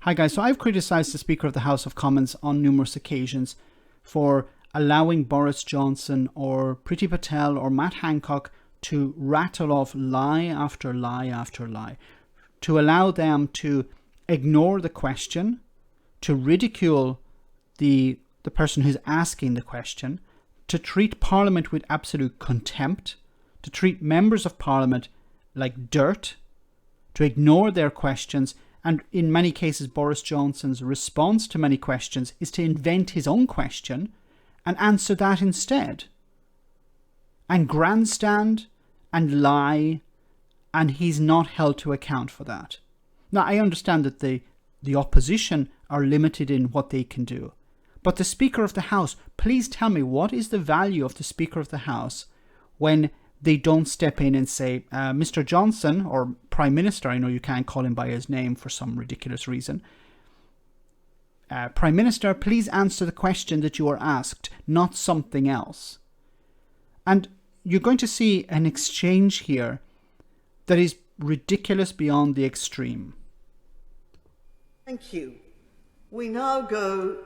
Hi guys, so I've criticised the Speaker of the House of Commons on numerous occasions for allowing Boris Johnson or Priti Patel or Matt Hancock to rattle off lie after lie after lie, to allow them to ignore the question, to ridicule the person who's asking the question, to treat Parliament with absolute contempt, to treat members of Parliament like dirt, to ignore their questions. And in many cases, Boris Johnson's response to many questions is to invent his own question and answer that instead. And grandstand and lie, and he's not held to account for that. Now, I understand that the opposition are limited in what they can do. But the Speaker of the House, please tell me, what is the value of the Speaker of the House when they don't step in and say, Mr. Johnson, or Prime Minister, I know you can't call him by his name for some ridiculous reason. Prime Minister, please answer the question that you are asked, not something else. And you're going to see an exchange here that is ridiculous beyond the extreme. Thank you. We now go,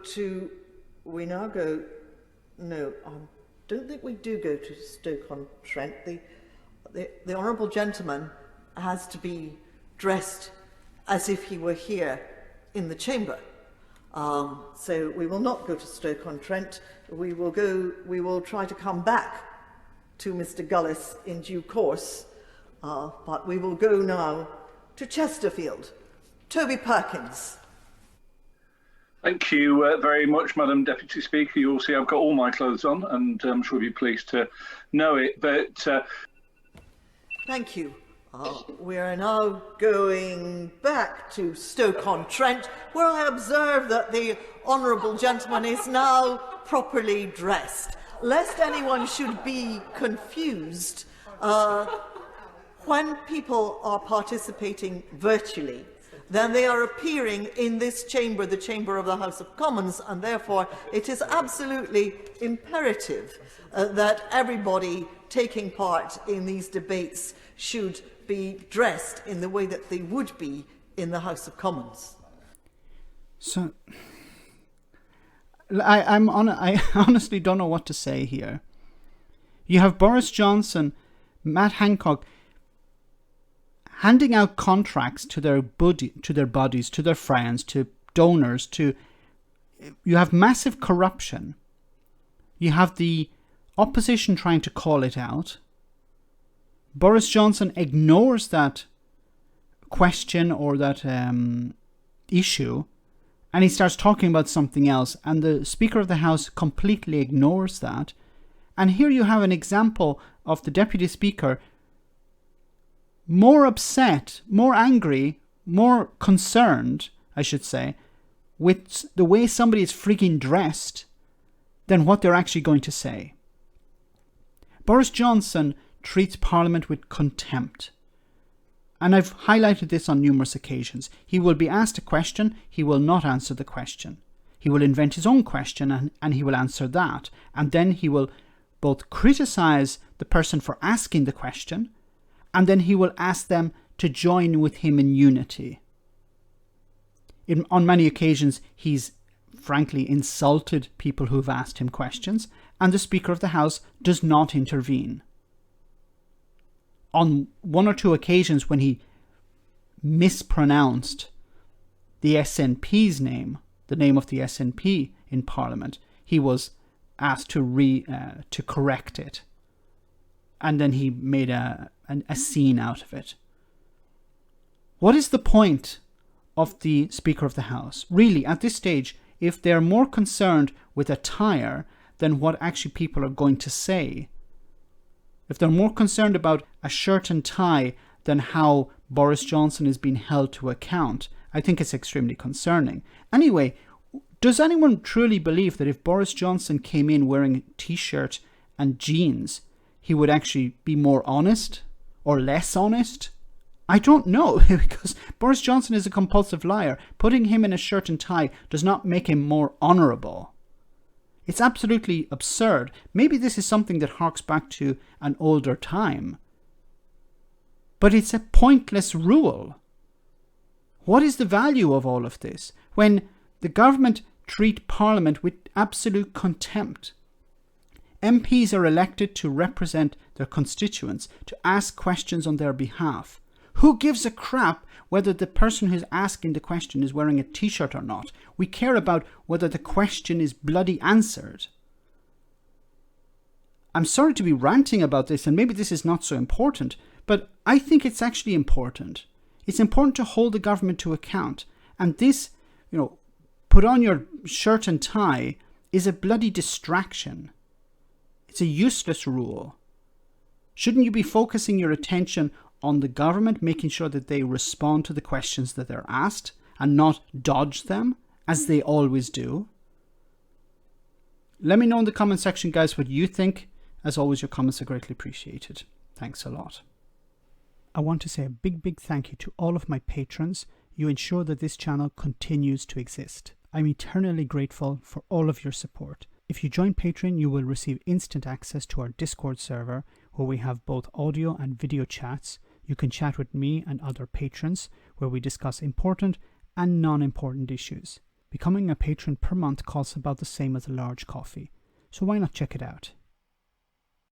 no, I don't think we do go to Stoke-on-Trent. The Honourable Gentleman has to be dressed as if he were here in the chamber. So we will not go to Stoke-on-Trent. We will try to come back to Mr. Gullis in due course, but we will go now to Chesterfield. Toby Perkins. Thank you very much, Madam Deputy Speaker. You'll see I've got all my clothes on, and I'm sure you'll be pleased to know it. But thank you. We are now going back to Stoke-on-Trent, where I observe that the Honourable Gentleman is now properly dressed. Lest anyone should be confused, when people are participating virtually, then they are appearing in this chamber, the chamber of the House of Commons, and therefore it is absolutely imperative that everybody taking part in these debates should be dressed in the way that they would be in the House of Commons. So, I honestly don't know what to say here. You have Boris Johnson, Matt Hancock, handing out contracts to their buddies, to their friends, to donors, you have massive corruption. You have the opposition trying to call it out. Boris Johnson ignores that question or that issue, and he starts talking about something else, and the Speaker of the House completely ignores that. And here you have an example of the Deputy Speaker more upset, more angry, more concerned, I should say, with the way somebody is freaking dressed than what they're actually going to say. Boris Johnson treats Parliament with contempt. And I've highlighted this on numerous occasions. He will be asked a question, he will not answer the question. He will invent his own question and he will answer that. And then he will both criticise the person for asking the question, and then he will ask them to join with him in unity. On many occasions, he's frankly insulted people who've asked him questions, and the Speaker of the House does not intervene. On one or two occasions when he mispronounced the SNP's name, the name of the SNP in Parliament, he was asked to correct it. And then he made a scene out of it. What is the point of the Speaker of the House? Really, at this stage, if they're more concerned with attire than what actually people are going to say, if they're more concerned about a shirt and tie than how Boris Johnson is being held to account, I think it's extremely concerning. Anyway, does anyone truly believe that if Boris Johnson came in wearing a t-shirt and jeans, he would actually be more honest or less honest? I don't know, because Boris Johnson is a compulsive liar. Putting him in a shirt and tie does not make him more honourable. It's absolutely absurd. Maybe this is something that harks back to an older time. But it's a pointless rule. What is the value of all of this when the government treat Parliament with absolute contempt? MPs are elected to represent their constituents, to ask questions on their behalf. Who gives a crap whether the person who's asking the question is wearing a t-shirt or not? We care about whether the question is bloody answered. I'm sorry to be ranting about this, and maybe this is not so important, but I think it's actually important. It's important to hold the government to account. And this, put on your shirt and tie is a bloody distraction. It's a useless rule. Shouldn't you be focusing your attention on the government, making sure that they respond to the questions that they're asked and not dodge them, as they always do? Let me know in the comment section, guys, what you think. As always, your comments are greatly appreciated. Thanks a lot. I want to say a big thank you to all of my patrons. You ensure that this channel continues to exist. I'm eternally grateful for all of your support. If you join Patreon, you will receive instant access to our Discord server, where we have both audio and video chats. You can chat with me and other patrons, where we discuss important and non-important issues. Becoming a patron per month costs about the same as a large coffee, so why not check it out?